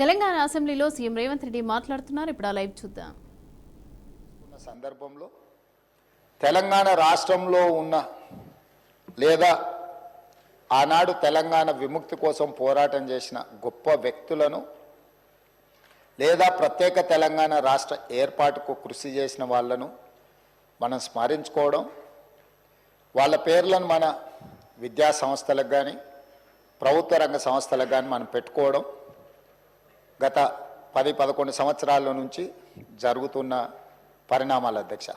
తెలంగాణ అసెంబ్లీలో సీఎం రేవంత్ రెడ్డి మాట్లాడుతున్నారు. ఇప్పుడు ఆ లైవ్ చూద్దాం. సందర్భంలో తెలంగాణ రాష్ట్రంలో ఉన్న లేదా ఆనాడు తెలంగాణ విముక్తి కోసం పోరాటం చేసిన గొప్ప వ్యక్తులను లేదా ప్రత్యేక తెలంగాణ రాష్ట్ర ఏర్పాటుకు కృషి చేసిన వాళ్ళను మనం స్మరించుకోవడం, వాళ్ళ పేర్లను మన విద్యా సంస్థలకు కానీ ప్రభుత్వ రంగ సంస్థలకు కానీ మనం పెట్టుకోవడం గత 10-11 సంవత్సరాల నుంచి జరుగుతున్న పరిణామాల అధ్యక్ష.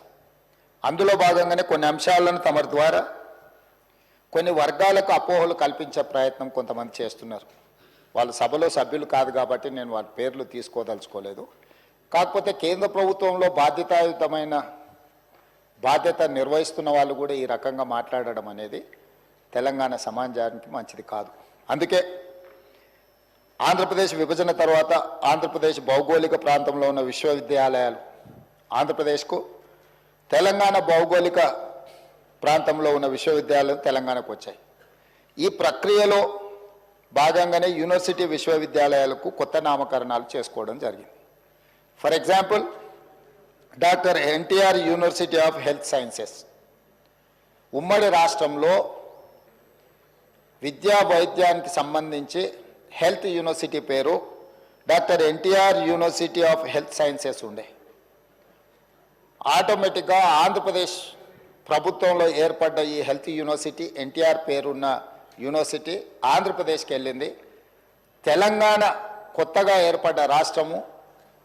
అందులో భాగంగానే కొన్ని అంశాలను తమ ద్వారా కొన్ని వర్గాలకు అపోహలు కల్పించే ప్రయత్నం కొంతమంది చేస్తున్నారు. వాళ్ళు సభలో సభ్యులు కాదు కాబట్టి నేను వాళ్ళ పేర్లు తీసుకోదలుచుకోలేదు. కాకపోతే కేంద్ర ప్రభుత్వంలో బాధ్యతాయుతమైన బాధ్యత నిర్వహిస్తున్న వాళ్ళు కూడా ఈ రకంగా మాట్లాడడం అనేది తెలంగాణ సమాజానికి మంచిది కాదు. అందుకే ఆంధ్రప్రదేశ్ విభజన తర్వాత ఆంధ్రప్రదేశ్ భౌగోళిక ప్రాంతంలో ఉన్న విశ్వవిద్యాలయాలు ఆంధ్రప్రదేశ్కు, తెలంగాణ భౌగోళిక ప్రాంతంలో ఉన్న విశ్వవిద్యాలయాలు తెలంగాణకు వచ్చాయి. ఈ ప్రక్రియలో భాగంగానే యూనివర్సిటీ విశ్వవిద్యాలయాలకు కొత్త నామకరణాలు చేసుకోవడం జరిగింది. For example, doctor NTR university of health sciences ఉమ్మడి రాష్ట్రంలో విద్యా వైద్యానికి సంబంధించి హెల్త్ యూనివర్సిటీ పేరు doctor NTR university of health sciences ఉండే. ఆటోమేటిక్గా ఆంధ్రప్రదేశ్ ప్రభుత్వంలో ఏర్పడ్డ ఈ హెల్త్ యూనివర్సిటీ ఎన్టీఆర్ పేరున్న యూనివర్సిటీ ఆంధ్రప్రదేశ్కి వెళ్ళింది. తెలంగాణ కొత్తగా ఏర్పడ్డ రాష్ట్రము,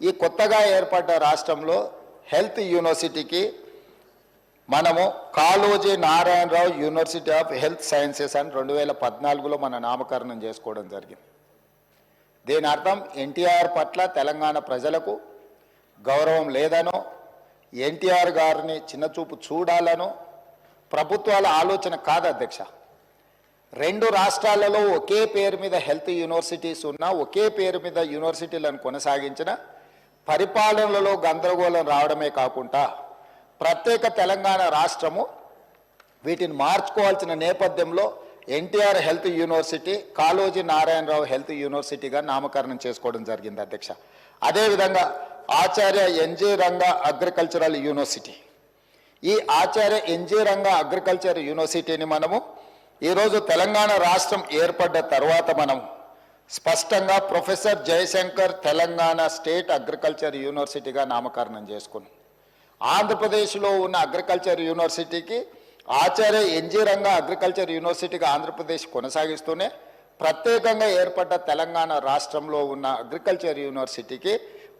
ఈ కొత్తగా ఏర్పడ్డ రాష్ట్రంలో హెల్త్ యూనివర్సిటీకి మనము Kaloji Narayana Rao university of health sciences అని 2014లో మన నామకరణం చేసుకోవడం జరిగింది. దీని అర్థం ఎన్టీఆర్ పట్ల తెలంగాణ ప్రజలకు గౌరవం లేదనో, ఎన్టీఆర్ గారిని చిన్నచూపు చూడాలనో ప్రభుత్వాల ఆలోచన కాదు అధ్యక్ష. రెండు రాష్ట్రాలలో ఒకే పేరు మీద హెల్త్ యూనివర్సిటీస్ ఉన్నా, ఒకే పేరు మీద యూనివర్సిటీలను కొనసాగించిన పరిపాలనలో గందరగోళం రావడమే కాకుండా ప్రత్యేక తెలంగాణ రాష్ట్రము వీటిని మార్చుకోవాల్సిన నేపథ్యంలో NTR health university Kaloji Narayanarao health యూనివర్సిటీగా నామకరణం చేసుకోవడం జరిగింది అధ్యక్ష. అదేవిధంగా ఆచార్య ఎన్జీ రంగా అగ్రికల్చరల్ యూనివర్సిటీ, ఈ ఆచార్య ఎన్జీ రంగా అగ్రికల్చర్ యూనివర్సిటీని మనము ఈరోజు తెలంగాణ రాష్ట్రం ఏర్పడ్డ తర్వాత మనం స్పష్టంగా professor Jayashankar Telangana state agriculture యూనివర్సిటీగా నామకరణం చేసుకున్నాం. ఆంధ్రప్రదేశ్లో ఉన్న అగ్రికల్చర్ యూనివర్సిటీకి ఆచార్య ఎన్జీ రంగా అగ్రికల్చర్ యూనివర్సిటీగా ఆంధ్రప్రదేశ్ కొనసాగిస్తూనే ప్రత్యేకంగా ఏర్పడ్డ తెలంగాణ రాష్ట్రంలో ఉన్న అగ్రికల్చర్ యూనివర్సిటీకి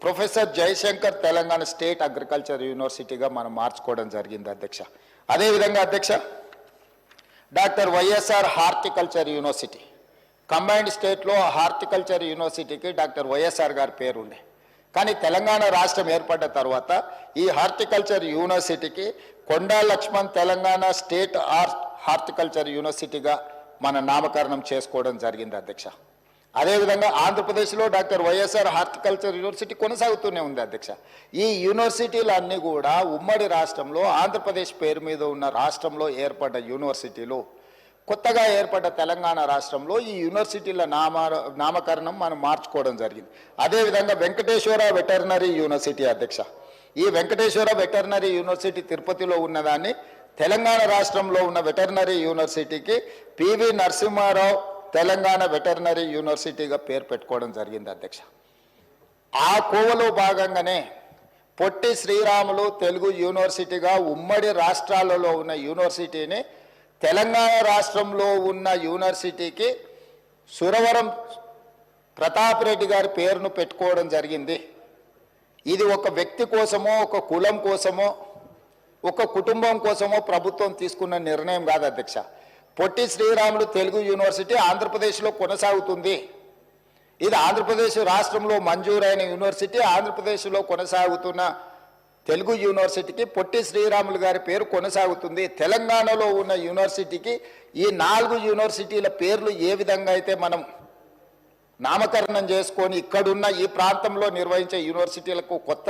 professor Jayashankar Telangana state agriculture యూనివర్సిటీగా మనం మార్చుకోవడం జరిగింది అధ్యక్ష. అదేవిధంగా అధ్యక్ష, doctor YSR horticulture university combined స్టేట్లో హార్టికల్చర్ యూనివర్సిటీకి డాక్టర్ వైఎస్ఆర్ గారి పేరు ఉండే. కానీ తెలంగాణ రాష్ట్రం ఏర్పడ్డ తర్వాత ఈ హార్టికల్చర్ యూనివర్సిటీకి కొండా లక్ష్మణ్ తెలంగాణ స్టేట్ హార్టికల్చర్ యూనివర్సిటీగా మన నామకరణం చేసుకోవడం జరిగింది అధ్యక్ష. అదేవిధంగా ఆంధ్రప్రదేశ్లో డాక్టర్ వైఎస్ఆర్ హార్టికల్చర్ యూనివర్సిటీ కొనసాగుతూనే ఉంది అధ్యక్ష. ఈ యూనివర్సిటీలన్నీ కూడా ఉమ్మడి రాష్ట్రంలో ఆంధ్రప్రదేశ్ పేరు మీద ఉన్న రాష్ట్రంలో ఏర్పడ్డ యూనివర్సిటీలు కొత్తగా ఏర్పడ్డ తెలంగాణ రాష్ట్రంలో ఈ యూనివర్సిటీల నామకరణం మనం మార్చుకోవడం జరిగింది. అదేవిధంగా వెంకటేశ్వర వెటర్నరీ యూనివర్సిటీ అధ్యక్ష, ఈ వెంకటేశ్వర వెటర్నరీ యూనివర్సిటీ తిరుపతిలో ఉన్నదాన్ని తెలంగాణ రాష్ట్రంలో ఉన్న వెటర్నరీ యూనివర్సిటీకి పివి నరసింహారావు తెలంగాణ వెటర్నరీ యూనివర్సిటీగా పేరు పెట్టుకోవడం జరిగింది అధ్యక్ష. ఆ కోవలో భాగంగానే పొట్టి శ్రీరాములు తెలుగు యూనివర్సిటీగా ఉమ్మడి రాష్ట్రాలలో ఉన్న యూనివర్సిటీని తెలంగాణ రాష్ట్రంలో ఉన్న యూనివర్సిటీకి సురవరం ప్రతాప్ రెడ్డి గారి పేరును పెట్టుకోవడం జరిగింది. ఇది ఒక వ్యక్తి కోసమో, ఒక కులం కోసమో, ఒక కుటుంబం కోసమో ప్రభుత్వం తీసుకున్న నిర్ణయం కాదు అధ్యక్ష. పొట్టి శ్రీరాములు తెలుగు యూనివర్సిటీ ఆంధ్రప్రదేశ్లో కొనసాగుతుంది. ఇది ఆంధ్రప్రదేశ్ రాష్ట్రంలో మంజూరైన యూనివర్సిటీ. ఆంధ్రప్రదేశ్లో కొనసాగుతున్న తెలుగు యూనివర్సిటీకి పొట్టి శ్రీరాములు గారి పేరు కొనసాగుతుంది. తెలంగాణలో ఉన్న యూనివర్సిటీకి ఈ 4 యూనివర్సిటీల పేర్లు ఏ విధంగా అయితే మనం నామకరణం చేసుకొని ఇక్కడున్న ఈ ప్రాంతంలో నిర్వహించే యూనివర్సిటీలకు కొత్త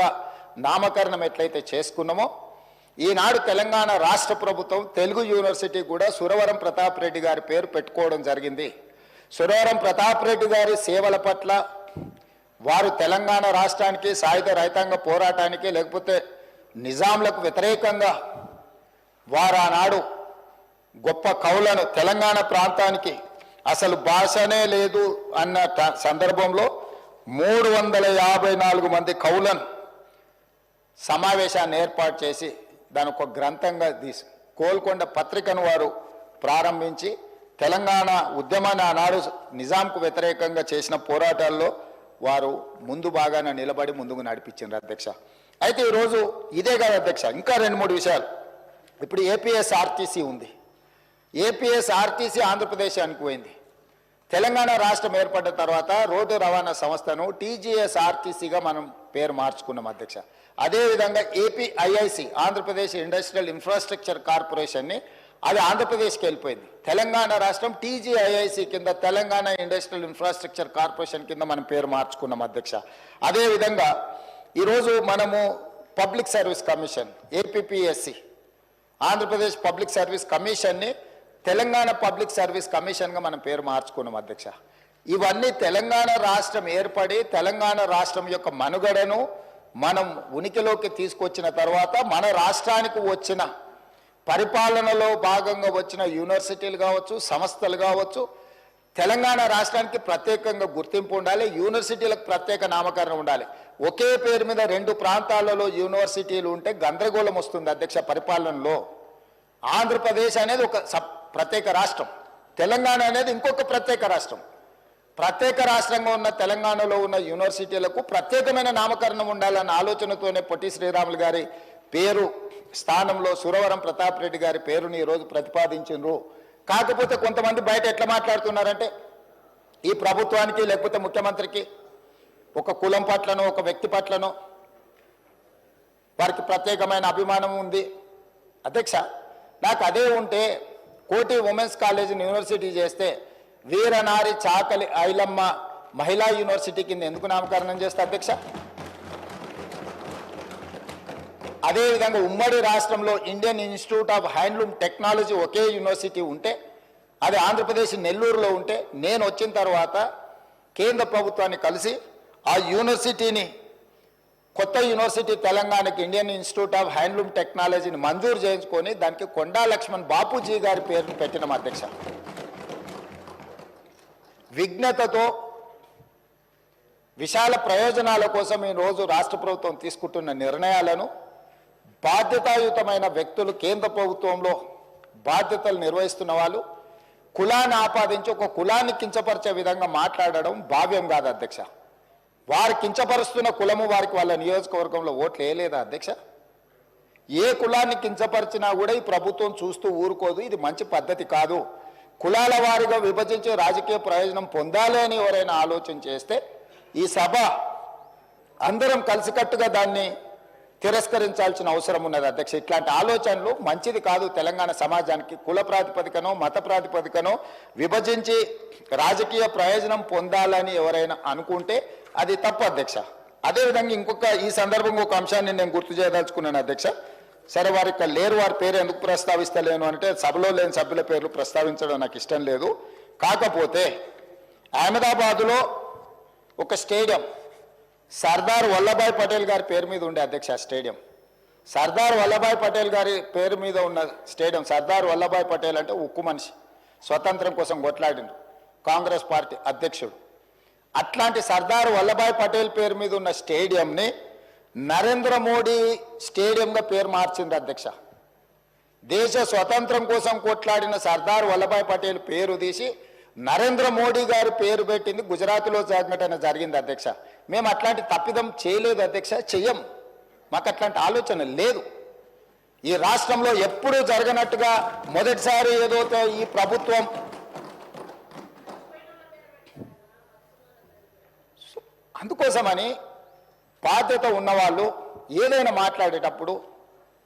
నామకరణం ఎట్లయితే చేసుకున్నామో, ఈనాడు తెలంగాణ రాష్ట్ర ప్రభుత్వం తెలుగు యూనివర్సిటీ కూడా సురవరం ప్రతాప్ రెడ్డి గారి పేరు పెట్టుకోవడం జరిగింది. సురవరం ప్రతాప్ రెడ్డి గారి సేవల పట్ల వారు తెలంగాణ రాష్ట్రానికి సాయుధ రైతాంగ పోరాటానికి లేకపోతే నిజాంలకు వ్యతిరేకంగా వారు ఆనాడు గొప్ప కవులను తెలంగాణ ప్రాంతానికి అసలు భాషనే లేదు అన్న సందర్భంలో 354 మంది కవులను సమావేశాన్ని ఏర్పాటు చేసి దాని ఒక గ్రంథంగా తీసి గోల్కొండ పత్రికను వారు ప్రారంభించి తెలంగాణ ఉద్యమాన్ని ఆనాడు నిజాంకు వ్యతిరేకంగా చేసిన పోరాటాల్లో వారు ముందు బాగానే నిలబడి ముందుకు నడిపించారు అధ్యక్ష. అయితే ఈరోజు ఇదే కాదు అధ్యక్ష, ఇంకా 2-3 విషయాలు. ఇప్పుడు ఏపీఎస్ఆర్టీసీ ఉంది. ఏపీఎస్ఆర్టీసీ ఆంధ్రప్రదేశానికి పోయింది. తెలంగాణ రాష్ట్రం ఏర్పడ్డ తర్వాత రోడ్డు రవాణా సంస్థను టీజీఎస్ఆర్టీసీగా మనం పేరు మార్చుకున్నాం అధ్యక్ష. అదేవిధంగా ఏపీఐఐసి ఆంధ్రప్రదేశ్ ఇండస్ట్రియల్ ఇన్ఫ్రాస్ట్రక్చర్ కార్పొరేషన్ని అది ఆంధ్రప్రదేశ్కి వెళ్ళిపోయింది. తెలంగాణ రాష్ట్రం టీజీఐఐసి కింద తెలంగాణ ఇండస్ట్రియల్ ఇన్ఫ్రాస్ట్రక్చర్ కార్పొరేషన్ కింద మనం పేరు మార్చుకున్నాం అధ్యక్ష. అదేవిధంగా ఈరోజు మనము public service commission APPSC Andhra Pradesh public service కమిషన్ని తెలంగాణ పబ్లిక్ సర్వీస్ కమిషన్గా మనం పేరు మార్చుకున్నాం అధ్యక్ష. ఇవన్నీ తెలంగాణ రాష్ట్రం ఏర్పడి తెలంగాణ రాష్ట్రం యొక్క మనుగడను మనం ఉనికిలోకి తీసుకొచ్చిన తర్వాత మన రాష్ట్రానికి వచ్చిన పరిపాలనలో భాగంగా వచ్చిన యూనివర్సిటీలు కావచ్చు, సంస్థలు కావచ్చు, తెలంగాణ రాష్ట్రానికి ప్రత్యేకంగా గుర్తింపు ఉండాలి, యూనివర్సిటీలకు ప్రత్యేక నామకరణం ఉండాలి. ఒకే పేరు మీద 2 ప్రాంతాలలో యూనివర్సిటీలు ఉంటే గందరగోళం వస్తుంది అధ్యక్ష పరిపాలనలో. ఆంధ్రప్రదేశ్ అనేది ఒక ప్రత్యేక రాష్ట్రం, తెలంగాణ అనేది ఇంకొక ప్రత్యేక రాష్ట్రం. ప్రత్యేక రాష్ట్రంగా ఉన్న తెలంగాణలో ఉన్న యూనివర్సిటీలకు ప్రత్యేకమైన నామకరణం ఉండాలన్న ఆలోచనతోనే పొట్టి శ్రీరాములు గారి పేరు స్థానంలో సురవరం ప్రతాప్ రెడ్డి గారి పేరుని ఈరోజు ప్రతిపాదించారు. కాకపోతే కొంతమంది బయట ఎట్లా మాట్లాడుతున్నారంటే ఈ ప్రభుత్వానికి లేకపోతే ముఖ్యమంత్రికి ఒక కులం పట్లనో ఒక వ్యక్తి పట్లనో వారికి ప్రత్యేకమైన అభిమానం ఉంది. అధ్యక్ష, నాకు అదే ఉంటే కోటి ఉమెన్స్ కాలేజీని యూనివర్సిటీ చేస్తే వీరనారి చాకలి ఐలమ్మ మహిళా యూనివర్సిటీ కింద ఎందుకు నామకరణం చేస్తే అధ్యక్ష? అదేవిధంగా ఉమ్మడి రాష్ట్రంలో Indian institute of handloom technology okay university ఉంటే అది ఆంధ్రప్రదేశ్ నెల్లూరులో ఉంటే నేను వచ్చిన తర్వాత కేంద్ర ప్రభుత్వాన్ని కలిసి ఆ యూనివర్సిటీని కొత్త యూనివర్సిటీ తెలంగాణకి ఇండియన్ ఇన్స్టిట్యూట్ ఆఫ్ హ్యాండ్లూమ్ టెక్నాలజీని మంజూరు చేయించుకొని దానికి కొండా లక్ష్మణ్ బాపూజీ గారి పేరును పెట్టినాం అధ్యక్ష. విజ్ఞతతో విశాల ప్రయోజనాల కోసం ఈరోజు రాష్ట్ర ప్రభుత్వం తీసుకుంటున్న నిర్ణయాలను బాధ్యతాయుతమైన వ్యక్తులు కేంద్ర ప్రభుత్వంలో బాధ్యతలు నిర్వహిస్తున్న వాళ్ళు కులాన్ని ఆపాదించి ఒక కులాన్ని కించపరిచే విధంగా మాట్లాడడం భావ్యం కాదు అధ్యక్ష. వారు కించపరుస్తున్న కులము వారికి వాళ్ళ నియోజకవర్గంలో ఓట్లు వేయలేదా అధ్యక్ష? ఏ కులాన్ని కించపరిచినా కూడా ఈ ప్రభుత్వం చూస్తూ ఊరుకోదు. ఇది మంచి పద్ధతి కాదు. కులాల వారిగా విభజించి రాజకీయ ప్రయోజనం పొందాలి అని ఎవరైనా ఆలోచన చేస్తే ఈ సభ అందరం కలిసికట్టుగా దాన్ని తిరస్కరించాల్సిన అవసరం ఉన్నది అధ్యక్ష. ఇట్లాంటి ఆలోచనలు మంచిది కాదు. తెలంగాణ సమాజానికి కుల ప్రాతిపదికనో మత ప్రాతిపదికనో విభజించి రాజకీయ ప్రయోజనం పొందాలని ఎవరైనా అనుకుంటే అది తప్పు అధ్యక్ష. అదేవిధంగా ఇంకొక ఈ సందర్భంగా ఒక అంశాన్ని నేను గుర్తు చేయదలుచుకున్నాను అధ్యక్ష. సరే, వారు ఇక్కడ లేరు, వారి పేరు ఎందుకు ప్రస్తావిస్తలేను అంటే సభలో లేని సభ్యుల పేర్లు ప్రస్తావించడం నాకు ఇష్టం లేదు. కాకపోతే అహ్మదాబాదులో ఒక స్టేడియం సర్దార్ వల్లభాయ్ పటేల్ గారి పేరు మీద ఉండే అధ్యక్ష. స్టేడియం సర్దార్ వల్లభాయ్ పటేల్ గారి పేరు మీద ఉన్న స్టేడియం. సర్దార్ వల్లభాయ్ పటేల్ అంటే ఉక్కు మనిషి, స్వతంత్రం కోసం కొట్లాడిన కాంగ్రెస్ పార్టీ అధ్యక్షుడు. అట్లాంటి సర్దార్ వల్లభాయ్ పటేల్ పేరు మీద ఉన్న స్టేడియంని నరేంద్ర మోడీ స్టేడియంగా పేరు మార్చింది అధ్యక్ష. దేశ స్వతంత్రం కోసం కొట్లాడిన సర్దార్ వల్లభాయ్ పటేల్ పేరు తీసి నరేంద్ర మోడీ గారి పేరు పెట్టింది గుజరాత్లో సంఘటన జరిగింది అధ్యక్ష. మేము అట్లాంటి తప్పిదం చేయలేదు అధ్యక్ష, చెయ్యం. మాకు అట్లాంటి ఆలోచన లేదు. ఈ రాష్ట్రంలో ఎప్పుడూ జరగనట్టుగా మొదటిసారి ఏదో ఈ ప్రభుత్వం అందుకోసమని బాధ్యత ఉన్నవాళ్ళు ఏదైనా మాట్లాడేటప్పుడు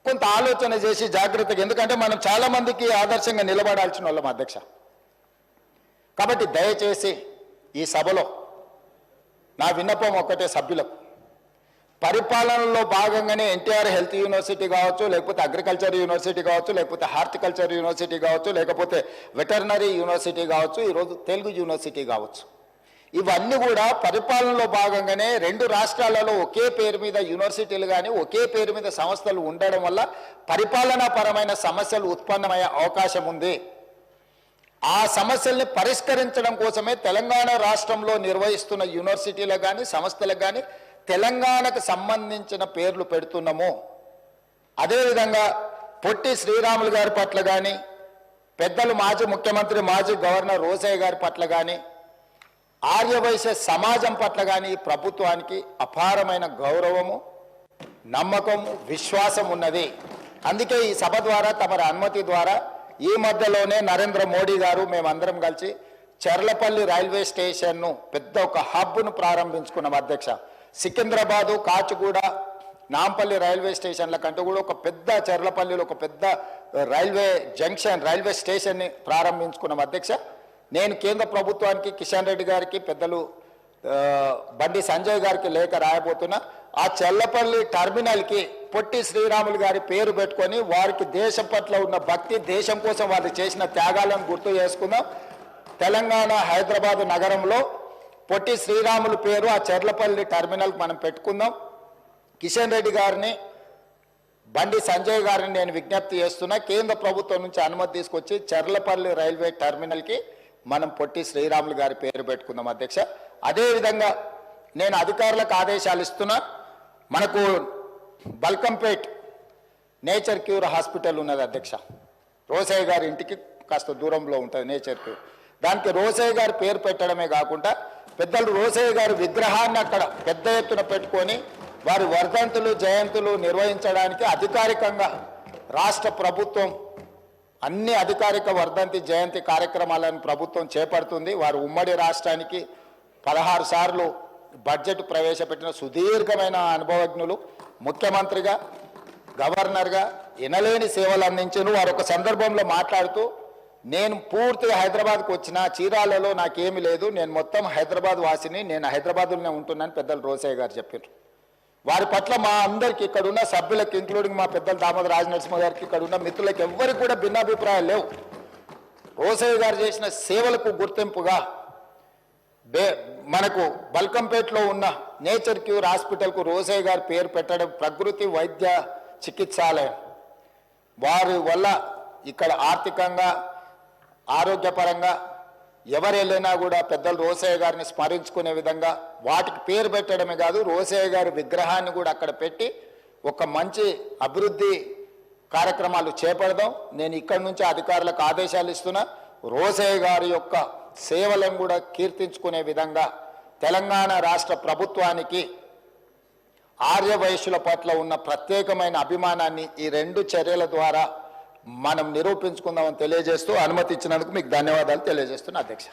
కొంత ఆలోచన చేసి జాగ్రత్తగా, ఎందుకంటే మనం చాలామందికి ఆదర్శంగా నిలబడాల్సిన వాళ్ళం అధ్యక్ష. కాబట్టి దయచేసి ఈ సభలో నా విన్నపం ఒక్కటే సభ్యులకు, పరిపాలనలో భాగంగానే ఎన్టీఆర్ హెల్త్ యూనివర్సిటీ కావచ్చు, లేకపోతే అగ్రికల్చర్ యూనివర్సిటీ కావచ్చు, లేకపోతే హార్టికల్చర్ యూనివర్సిటీ కావచ్చు, లేకపోతే వెటర్నరీ యూనివర్సిటీ కావచ్చు, ఈరోజు తెలుగు యూనివర్సిటీ కావచ్చు, ఇవన్నీ కూడా పరిపాలనలో భాగంగానే రెండు రాష్ట్రాలలో ఒకే పేరు మీద యూనివర్సిటీలు కానీ ఒకే పేరు మీద సంస్థలు ఉండడం వల్ల పరిపాలనాపరమైన సమస్యలు ఉత్పన్నమయ్యే అవకాశం ఉంది. ఆ సమస్యల్ని పరిష్కరించడం కోసమే తెలంగాణ రాష్ట్రంలో నిర్వహిస్తున్న యూనివర్సిటీలకు కానీ సంస్థలకు కానీ తెలంగాణకు సంబంధించిన పేర్లు పెడుతున్నాము. అదేవిధంగా పొట్టి శ్రీరాములు గారి పట్ల కానీ పెద్దలు మాజీ ముఖ్యమంత్రి మాజీ గవర్నర్ రోసయ్య గారి పట్ల కానీ ఆర్యవైశ్య సమాజం పట్ల కానీ ప్రభుత్వానికి అపారమైన గౌరవము, నమ్మకము, విశ్వాసం ఉన్నది. అందుకే ఈ సభ ద్వారా తమరి అనుమతి ద్వారా ఈ మధ్యలోనే నరేంద్ర మోడీ గారు మేమందరం కలిసి చర్లపల్లి రైల్వే స్టేషన్ను పెద్ద ఒక హబ్ను ప్రారంభించుకున్నాం అధ్యక్ష. సికింద్రాబాదు, కాచిగూడ, నాంపల్లి రైల్వే స్టేషన్ల కంటే కూడా ఒక పెద్ద చర్లపల్లిలో ఒక పెద్ద రైల్వే స్టేషన్ని ప్రారంభించుకున్నాం అధ్యక్ష. నేను కేంద్ర ప్రభుత్వానికి కిషన్ రెడ్డి గారికి పెద్దలు బండి సంజయ్ గారికి లేఖ రాయబోతున్నా. ఆ చర్లపల్లి టర్మినల్కి పొట్టి శ్రీరాములు గారి పేరు పెట్టుకొని వారికి దేశం పట్ల ఉన్న భక్తి, దేశం కోసం వారు చేసిన త్యాగాలను గుర్తు చేసుకుందాం. తెలంగాణ హైదరాబాద్ నగరంలో పొట్టి శ్రీరాములు పేరు ఆ చర్లపల్లి టర్మినల్కి మనం పెట్టుకుందాం. కిషన్ రెడ్డి గారిని, బండి సంజయ్ గారిని నేను విజ్ఞప్తి చేస్తున్నా, కేంద్ర ప్రభుత్వం నుంచి అనుమతి తీసుకొచ్చి చర్లపల్లి రైల్వే టర్మినల్కి మనం పొట్టి శ్రీరాములు గారి పేరు పెట్టుకుందాం అధ్యక్ష. అదేవిధంగా నేను అధికారులకు ఆదేశాలు ఇస్తున్నా. మనకు బల్కంపేట్ నేచర్ క్యూర్ హాస్పిటల్ ఉన్నది అధ్యక్ష. రోసయ్య గారి ఇంటికి కాస్త దూరంలో ఉంటుంది నేచర్ క్యూర్. దానికి రోసయ్య గారి పేరు పెట్టడమే కాకుండా పెద్దలు రోసయ్య గారి విగ్రహాన్ని అక్కడ పెద్ద ఎత్తున పెట్టుకొని వారి వర్ధంతులు, జయంతులు నిర్వహించడానికి అధికారికంగా రాష్ట్ర ప్రభుత్వం అన్ని అధికారిక వర్ధంతి, జయంతి కార్యక్రమాలను ప్రభుత్వం చేపడుతుంది. వారు ఉమ్మడి రాష్ట్రానికి 16 సార్లు బడ్జెట్ ప్రవేశపెట్టిన సుదీర్ఘమైన అనుభవజ్ఞులు. ముఖ్యమంత్రిగా, గవర్నర్గా ఎనలేని సేవలు అందించిన వారు ఒక సందర్భంలో మాట్లాడుతూ, నేను పూర్తిగా హైదరాబాద్కు వచ్చిన చీరాలలో నాకేమీ లేదు, నేను మొత్తం హైదరాబాద్ వాసిని, నేను హైదరాబాద్లోనే ఉంటున్నాను పెద్దలు రోసయ్య గారు చెప్పారు. వారి పట్ల మా అందరికి ఇక్కడ ఉన్న సభ్యులకు, ఇంక్లూడింగ్ మా పెద్దలు దామోదర రాజనరసింహ గారికి, ఇక్కడ ఉన్న మిత్రులకు ఎవ్వరికి కూడా భిన్నాభిప్రాయాలు లేవు. రోసయ్య గారు చేసిన సేవలకు గుర్తింపుగా మనకు బల్కంపేటలో ఉన్న నేచర్ క్యూర్ హాస్పిటల్కు రోసయ్య గారి పేరు పెట్టడం ప్రకృతి వైద్య చికిత్సాలయం. వారి వల్ల ఇక్కడ ఆర్థికంగా, ఆరోగ్యపరంగా ఎవరు వెళ్ళినా కూడా పెద్దలు రోసయ్య గారిని స్మరించుకునే విధంగా వాటికి పేరు పెట్టడమే కాదు, రోసయ్య గారి విగ్రహాన్ని కూడా అక్కడ పెట్టి ఒక మంచి అభివృద్ధి కార్యక్రమాలు చేపడదాం. నేను ఇక్కడి నుంచి అధికారులకు ఆదేశాలు ఇస్తున్నా. రోసయ్య గారి యొక్క సేవలను కూడా కీర్తించుకునే విధంగా తెలంగాణ రాష్ట్ర ప్రభుత్వానికి ఆర్యవైశ్యుల పట్ల ఉన్న ప్రత్యేకమైన అభిమానాన్ని ఈ రెండు చర్యల ద్వారా మనం నిరూపించుకుందామని తెలియజేస్తూ అనుమతి ఇచ్చినందుకు మీకు ధన్యవాదాలు తెలియజేస్తున్నా అధ్యక్ష.